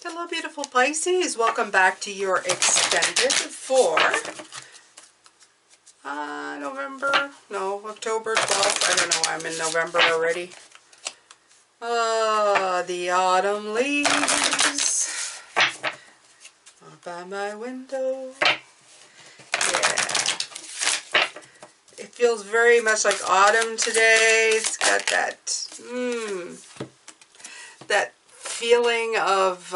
Hello, beautiful Pisces. Welcome back to your extended for October 12th. I don't know why I'm in November already. The autumn leaves are by my window. Yeah. It feels very much like autumn today. It's got that feeling of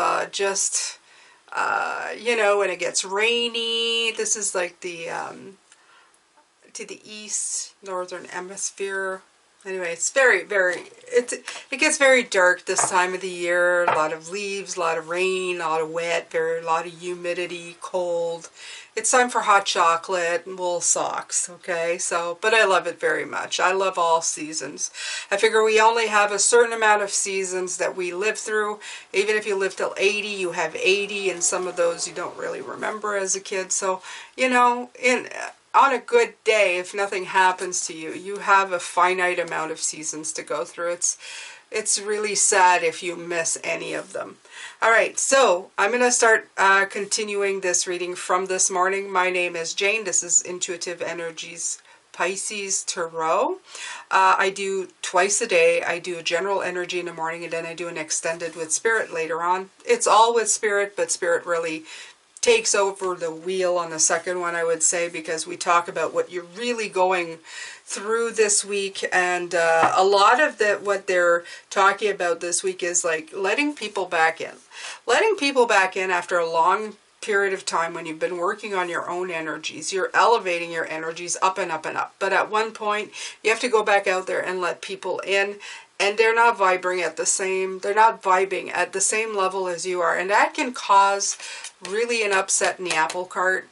when it gets rainy. This is like the to the east, northern hemisphere. Anyway, it's it gets very dark this time of the year. A lot of leaves, a lot of rain, a lot of wet, a lot of humidity, cold. It's time for hot chocolate and wool socks, okay? But I love it very much. I love all seasons. I figure we only have a certain amount of seasons that we live through. Even if you live till 80, you have 80, and some of those you don't really remember as a kid. So, on a good day, if nothing happens to you, you have a finite amount of seasons to go through. It's really sad if you miss any of them. All right, so I'm going to start continuing this reading from this morning. My name is Jane. This is Intuitive Energies Pisces Tarot. I do twice a day. I do a general energy in the morning, and then I do an extended with Spirit later on. It's all with Spirit, but Spirit really takes over the wheel on the second one, I would say, because we talk about what you're really going through this week. And a lot of what they're talking about this week is like letting people back in. Letting people back in after a long period of time when you've been working on your own energies. You're elevating your energies up and up and up. But at one point, you have to go back out there and let people in. And they're not vibing at the same level as you are. And that can cause really an upset in the apple cart,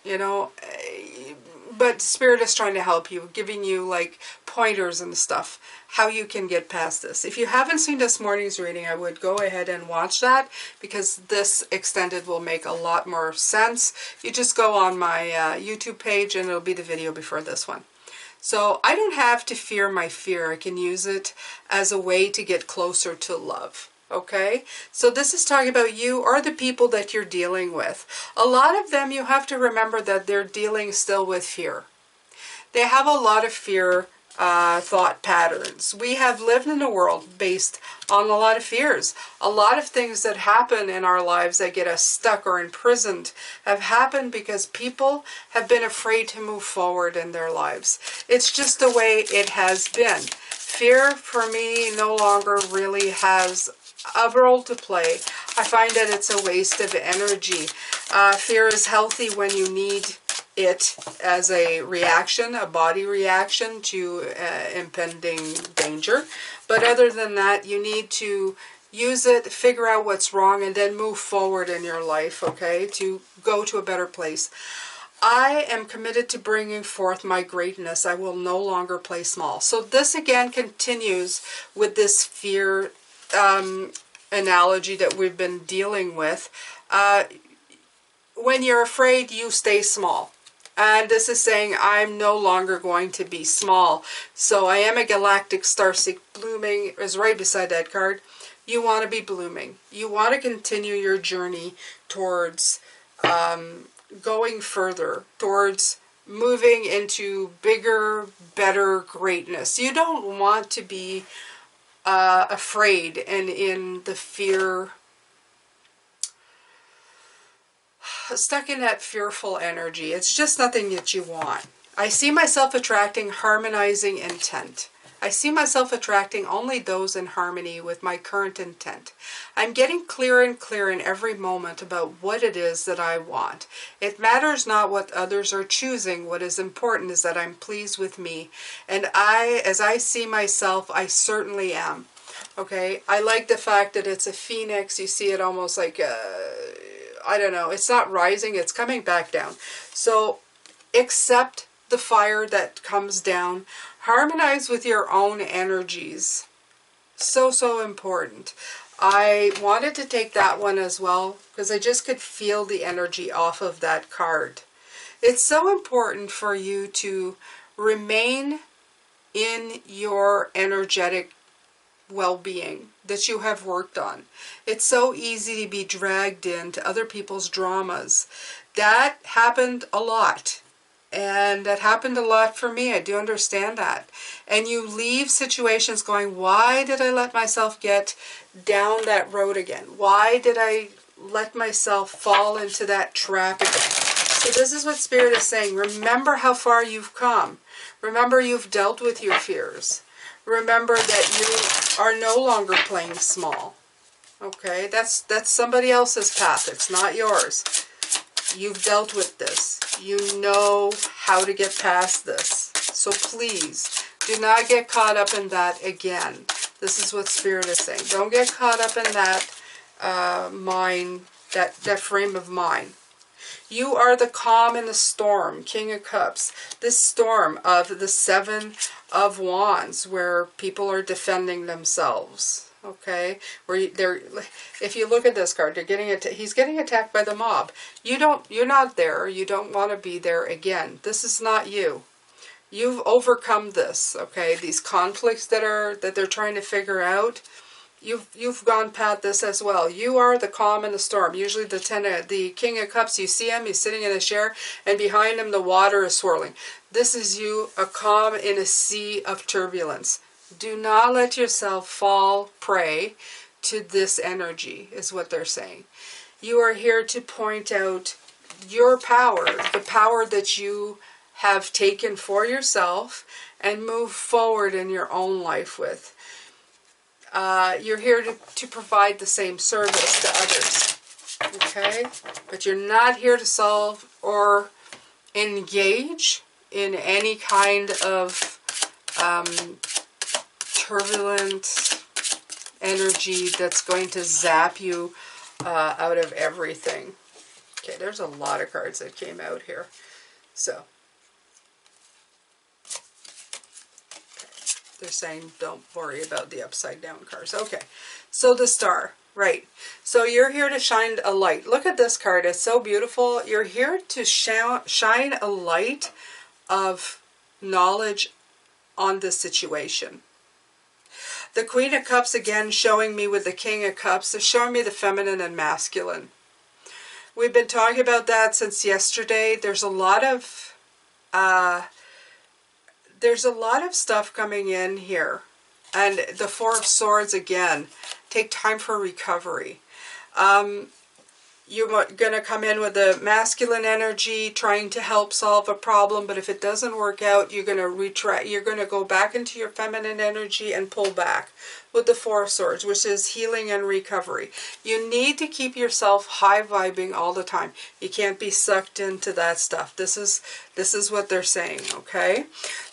But Spirit is trying to help you, giving you like pointers and stuff, how you can get past this. If you haven't seen this morning's reading, I would go ahead and watch that, because this extended will make a lot more sense. You just go on my YouTube page and it'll be the video before this one. So I don't have to fear my fear. I can use it as a way to get closer to love. Okay? So this is talking about you or the people that you're dealing with. A lot of them, you have to remember that they're dealing still with fear. They have a lot of fear thought patterns. We have lived in a world based on a lot of fears. A lot of things that happen in our lives that get us stuck or imprisoned have happened because people have been afraid to move forward in their lives. It's just the way it has been. Fear, for me, no longer really has a role to play. I find that it's a waste of energy. Fear is healthy when you need it as a reaction, a body reaction to impending danger. But other than that, you need to use it, figure out what's wrong, and then move forward in your life, okay, to go to a better place. I am committed to bringing forth my greatness. I will no longer play small. So this again continues with this fear analogy that we've been dealing with. When you're afraid, you stay small. And this is saying, I'm no longer going to be small. So I am a galactic starseed. Blooming is right beside that card. You want to be blooming. You want to continue your journey towards going further, towards moving into bigger, better greatness. You don't want to be afraid and in the fear, stuck in that fearful energy. It's just nothing that you want. I see myself attracting harmonizing intent. I see myself attracting only those in harmony with my current intent. I'm getting clearer and clearer in every moment about what it is that I want. It matters not what others are choosing. What is important is that I'm pleased with me. And as I see myself, I certainly am. Okay? I like the fact that it's a phoenix. You see it almost like I don't know, it's not rising, it's coming back down. So accept the fire that comes down. Harmonize with your own energies. So important. I wanted to take that one as well because I just could feel the energy off of that card. It's so important for you to remain in your energetic well-being that you have worked on. It's so easy to be dragged into other people's dramas. That happened a lot. And that happened a lot for me. I do understand that. And you leave situations going, why did I let myself get down that road again? Why did I let myself fall into that trap again? So this is what Spirit is saying. Remember how far you've come. Remember you've dealt with your fears. Remember that you are no longer playing small. Okay? That's somebody else's path. It's not yours. You've dealt with this. You know how to get past this. So please, do not get caught up in that again. This is what Spirit is saying. Don't get caught up in that mind, that frame of mind. You are the calm in the storm, King of Cups. This storm of the Seven of Wands, where people are defending themselves. Okay, where they're, if you look at this card, they're getting he's getting attacked by the mob. You're not there. You don't want to be there again. This is not you. You've overcome this. Okay, these conflicts that they're trying to figure out. You've gone past this as well. You are the calm in the storm. Usually the King of Cups, you see him, he's sitting in a chair, and behind him the water is swirling. This is you, a calm in a sea of turbulence. Do not let yourself fall prey to this energy, is what they're saying. You are here to point out your power, the power that you have taken for yourself and move forward in your own life with. You're here to provide the same service to others, okay? But you're not here to solve or engage in any kind of turbulent energy that's going to zap you out of everything. Okay, there's a lot of cards that came out here. So, they're saying don't worry about the upside down cards. Okay, so the Star, right. So you're here to shine a light. Look at this card. It's so beautiful. You're here to shine a light of knowledge on this situation. The Queen of Cups, again, showing me with the King of Cups. They're showing me the feminine and masculine. We've been talking about that since yesterday. There's a lot of stuff coming in here. And the Four of Swords, again, take time for recovery. You're going to come in with the masculine energy, trying to help solve a problem, but if it doesn't work out, you're going to retract. You're going to go back into your feminine energy and pull back with the Four of Swords, which is healing and recovery. You need to keep yourself high vibing all the time. You can't be sucked into that stuff. This is what they're saying, okay?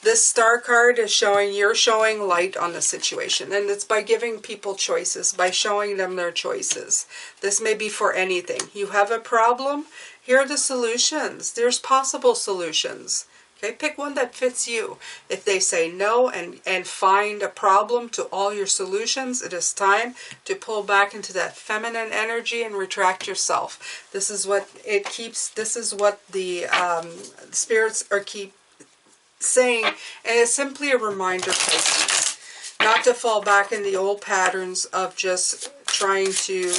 This Star card is showing you're showing light on the situation, and it's by giving people choices, by showing them their choices. This may be for anything. You have a problem, here are the solutions. There's possible solutions. Okay, pick one that fits you. If they say no and find a problem to all your solutions, it is time to pull back into that feminine energy and retract yourself. This is what it keeps, this is what the spirits keep saying, and it's simply a reminder, Pisces, not to fall back in the old patterns of just trying to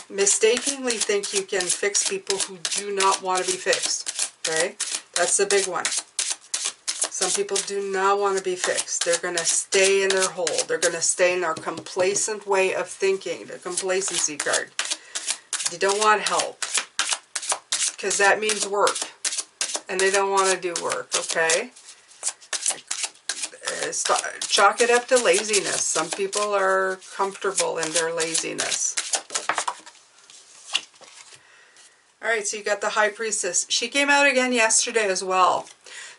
mistakenly think you can fix people who do not want to be fixed. Okay, that's the big one. Some people do not want to be fixed. They're going to stay in their hole. They're going to stay in their complacent way of thinking, the complacency card. You don't want help, because that means work, and they don't want to do work, okay? Chalk it up to laziness. Some people are comfortable in their laziness. Alright, so you got the High Priestess. She came out again yesterday as well.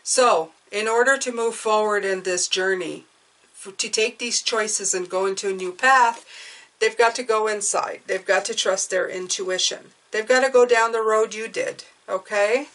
So, in order to move forward in this journey, to take these choices and go into a new path, they've got to go inside. They've got to trust their intuition. They've got to go down the road you did, okay?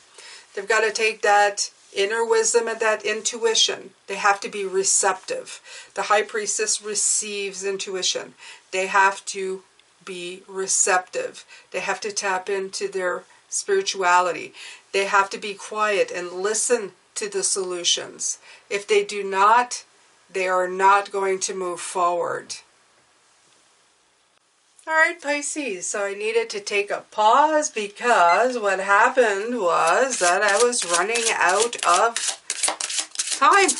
They've got to take that inner wisdom and that intuition. They have to be receptive. The High Priestess receives intuition. They have to be receptive. They have to tap into their spirituality. They have to be quiet and listen to the solutions. If they do not they are not going to move forward. All right, Pisces, so I needed to take a pause because what happened was that I was running out of time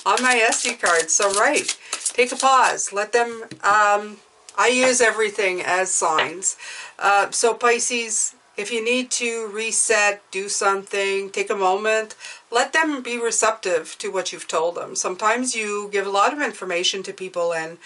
on my SD card. So, right, take a pause. Let them, I use everything as signs. So, Pisces, if you need to reset, do something, take a moment, let them be receptive to what you've told them. Sometimes you give a lot of information to people and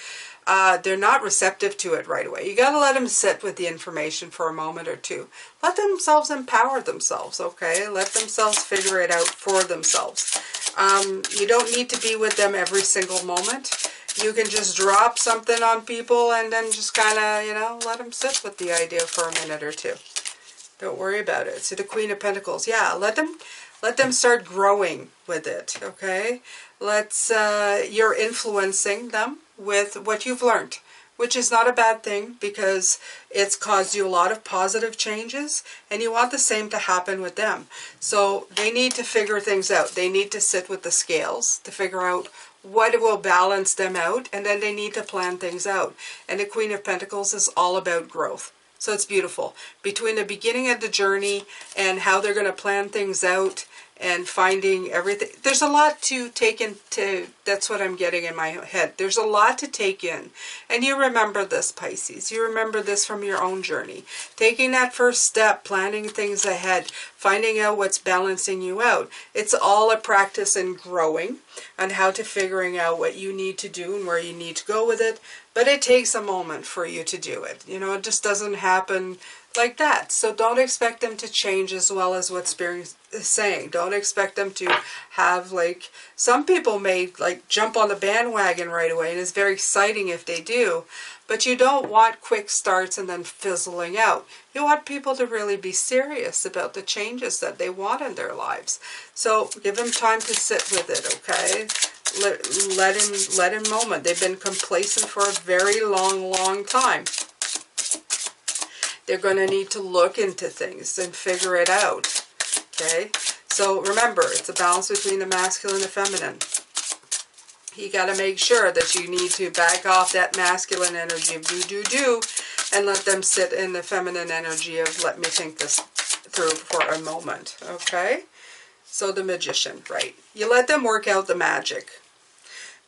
they're not receptive to it right away. You got to let them sit with the information for a moment or two. Let themselves empower themselves, okay? Let themselves figure it out for themselves. You don't need to be with them every single moment. You can just drop something on people and then just kind of, you know, let them sit with the idea for a minute or two. Don't worry about it. So the Queen of Pentacles, yeah, let them start growing with it, okay? You're influencing them with what you've learned, which is not a bad thing because it's caused you a lot of positive changes and you want the same to happen with them. So they need to figure things out. They need to sit with the scales to figure out what will balance them out, and then they need to plan things out. And the Queen of Pentacles is all about growth. So it's beautiful. Between the beginning of the journey and how they're going to plan things out and finding everything. There's a lot to take into, that's what I'm getting in my head. There's a lot to take in. And you remember this, Pisces. You remember this from your own journey. Taking that first step, planning things ahead, finding out what's balancing you out. It's all a practice in growing on how to figuring out what you need to do and where you need to go with it. But it takes a moment for you to do it. You know, it just doesn't happen like that. So don't expect them to change as well as what Spirit is saying. Don't expect them to have, like, some people may like jump on the bandwagon right away, and it's very exciting if they do. But you don't want quick starts and then fizzling out. You want people to really be serious about the changes that they want in their lives. So give them time to sit with it, okay? Let him moment. They've been complacent for a very long time. They're going to need to look into things and figure it out, okay? So remember, it's a balance between the masculine and the feminine. You got to make sure that you need to back off that masculine energy of do, and let them sit in the feminine energy of let me think this through for a moment, okay? So the Magician, right? You let them work out the magic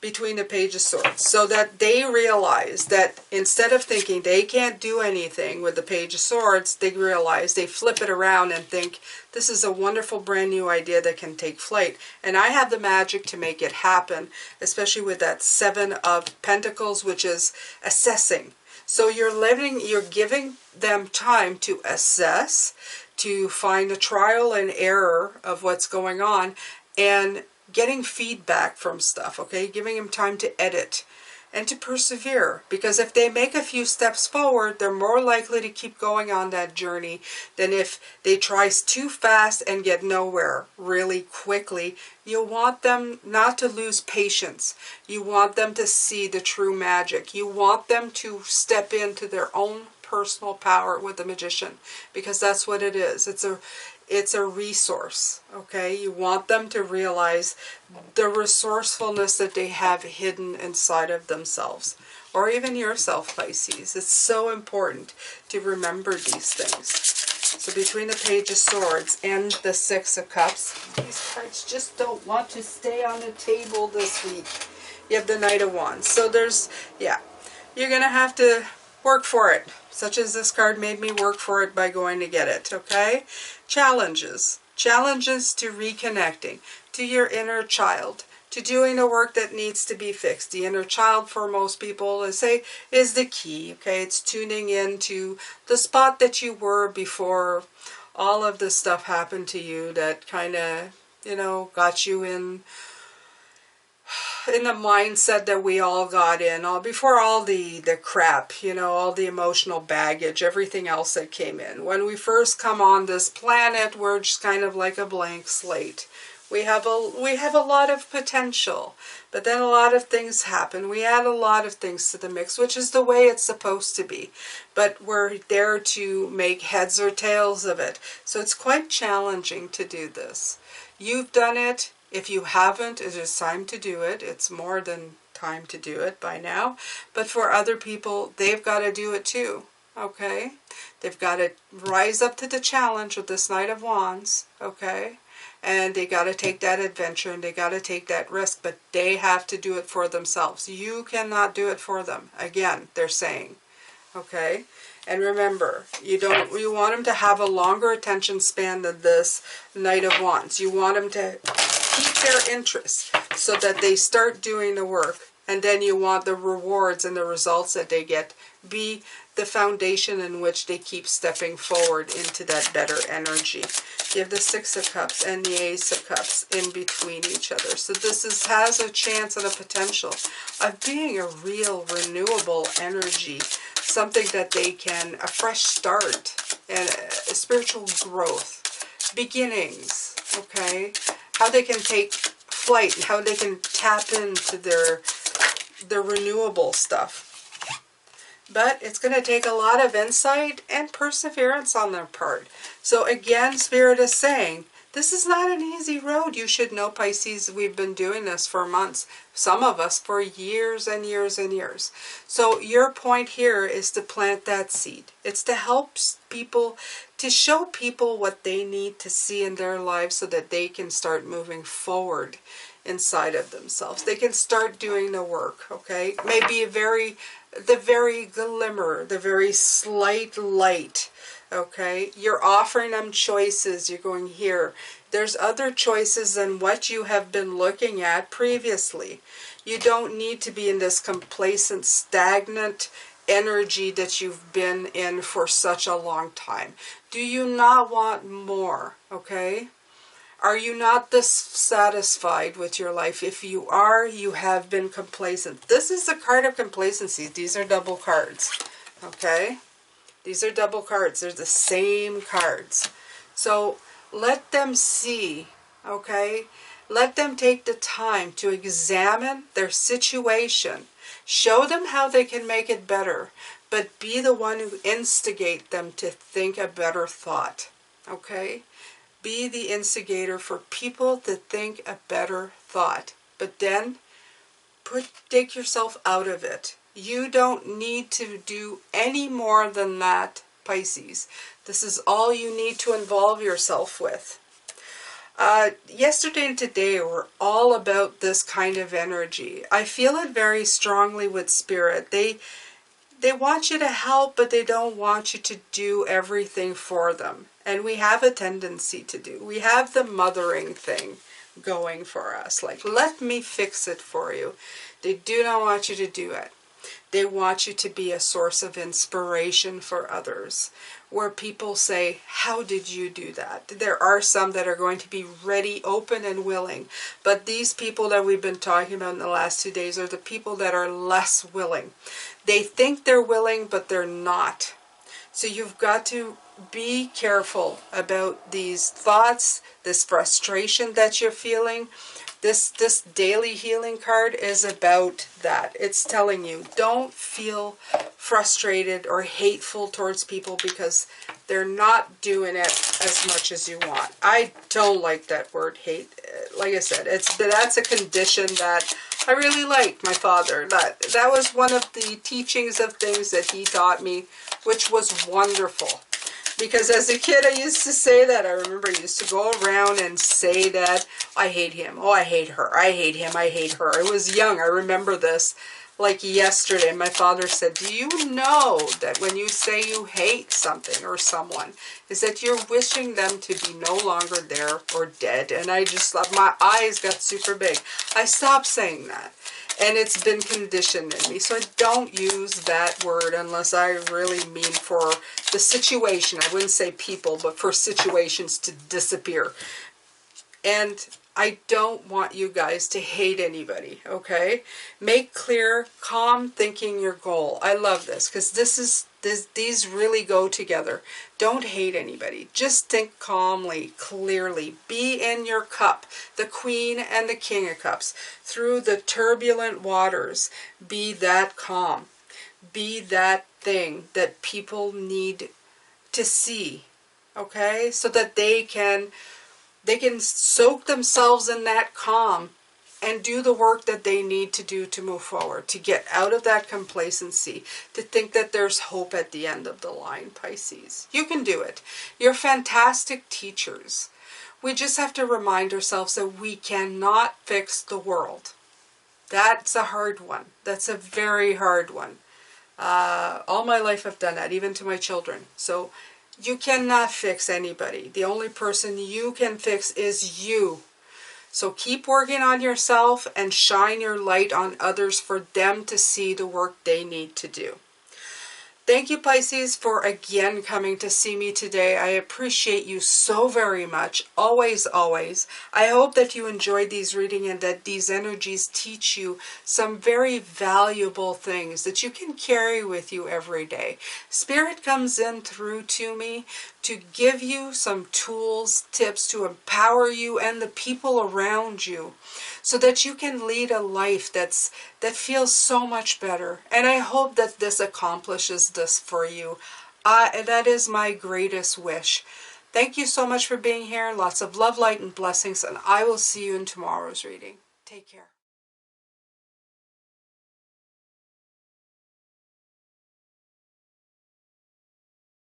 between the Page of Swords so that they realize that instead of thinking they can't do anything with the Page of Swords, they realize, they flip it around and think this is a wonderful brand new idea that can take flight, and I have the magic to make it happen, especially with that Seven of Pentacles, which is assessing. So you're giving them time to assess, to find a trial and error of what's going on, and getting feedback from stuff, okay? Giving them time to edit and to persevere. Because if they make a few steps forward, they're more likely to keep going on that journey than if they try too fast and get nowhere really quickly. You want them not to lose patience. You want them to see the true magic. You want them to step into their own personal power with the Magician, because that's what it is. It's a resource, okay? You want them to realize the resourcefulness that they have hidden inside of themselves, or even yourself, Pisces. It's so important to remember these things. So between the Page of Swords and the Six of Cups, these cards just don't want to stay on the table this week. You have the Knight of Wands. So there's, yeah, you're going to have to work for it. Such as this card made me work for it by going to get it, okay? Challenges. Challenges to reconnecting to your inner child, to doing the work that needs to be fixed. The inner child, for most people, is the key, okay? It's tuning into the spot that you were before all of this stuff happened to you that kind of, you know, got you in the mindset that we all got in, before all the crap, you know, all the emotional baggage, everything else that came in. When we first come on this planet, we're just kind of like a blank slate. We have a lot of potential, but then a lot of things happen. We add a lot of things to the mix, which is the way it's supposed to be. But we're there to make heads or tails of it. So it's quite challenging to do this. You've done it. If you haven't, it is time to do it. It's more than time to do it by now. But for other people, they've got to do it too. Okay? They've got to rise up to the challenge with this Knight of Wands. Okay? And they got to take that adventure and they got to take that risk. But they have to do it for themselves. You cannot do it for them. Again, they're saying. Okay? And remember, you want them to have a longer attention span than this Knight of Wands. You want them to keep their interest so that they start doing the work. And then you want the rewards and the results that they get be the foundation in which they keep stepping forward into that better energy. You have the Six of Cups and the Ace of Cups in between each other. So this has a chance and a potential of being a real renewable energy. Something that they can, a fresh start and a spiritual growth, beginnings, okay? How they can take flight, how they can tap into their renewable stuff. But it's going to take a lot of insight and perseverance on their part. So again, Spirit is saying, this is not an easy road. You should know, Pisces, we've been doing this for months. Some of us for years and years and years. So your point here is to plant that seed. It's to help people, to show people what they need to see in their lives so that they can start moving forward inside of themselves. They can start doing the work, okay? Maybe the very glimmer, the very slight light. Okay, you're offering them choices. You're going here. There's other choices than what you have been looking at previously. You don't need to be in this complacent, stagnant energy that you've been in for such a long time. Do you not want more? Okay, are you not dissatisfied with your life? If you are, you have been complacent. This is a card of complacency. These are double cards. Okay. These are double cards. They're the same cards. So let them see, okay? Let them take the time to examine their situation. Show them how they can make it better. But be the one who instigate them to think a better thought, okay? Be the instigator for people to think a better thought. But then take yourself out of it. You don't need to do any more than that, Pisces. This is all you need to involve yourself with. Yesterday and today were all about this kind of energy. I feel it very strongly with Spirit. They want you to help, but they don't want you to do everything for them. And we have a tendency to do. We have the mothering thing going for us. Like, let me fix it for you. They do not want you to do it. They want you to be a source of inspiration for others, where people say, how did you do that? There are some that are going to be ready, open, and willing. But these people that we've been talking about in the last 2 days are the people that are less willing. They think they're willing, but they're not. So you've got to be careful about these thoughts, this frustration that you're feeling. This daily healing card is about that. It's telling you, don't feel frustrated or hateful towards people because they're not doing it as much as you want. I don't like that word, hate. Like I said, that's a condition that I really like, my father. That was one of the teachings of things that he taught me, which was wonderful. Because as a kid, I used to say that. I remember I used to go around and say that. I hate him. Oh, I hate her. I hate him. I hate her. I was young. I remember this like yesterday. My father said, do you know that when you say you hate something or someone, is that you're wishing them to be no longer there or dead? And I just, my eyes got super big. I stopped saying that. And it's been conditioned in me. So I don't use that word unless I really mean for the situation. I wouldn't say people, but for situations to disappear. And I don't want you guys to hate anybody, okay? Make clear, calm thinking your goal. I love this because these really go together. Don't hate anybody. Just think calmly, clearly. Be in your cup, the Queen and the King of Cups. Through the turbulent waters, be that calm. Be that thing that people need to see, okay? So that they can They can soak themselves in that calm and do the work that they need to do to move forward, to get out of that complacency, to think that there's hope at the end of the line, Pisces. You can do it. You're fantastic teachers. We just have to remind ourselves that we cannot fix the world. That's a hard one. That's a very hard one. All my life I've done that, even to my children. So you cannot fix anybody. The only person you can fix is you. So keep working on yourself and shine your light on others for them to see the work they need to do. Thank you, Pisces, for again coming to see me today. I appreciate you so very much. Always, always. I hope that you enjoyed these readings and that these energies teach you some very valuable things that you can carry with you every day. Spirit comes in through to me to give you some tools, tips to empower you and the people around you so that you can lead a life that feels so much better. And I hope that this accomplishes this for you. That is my greatest wish. Thank you so much for being here. Lots of love, light, and blessings, and I will see you in tomorrow's reading. Take care.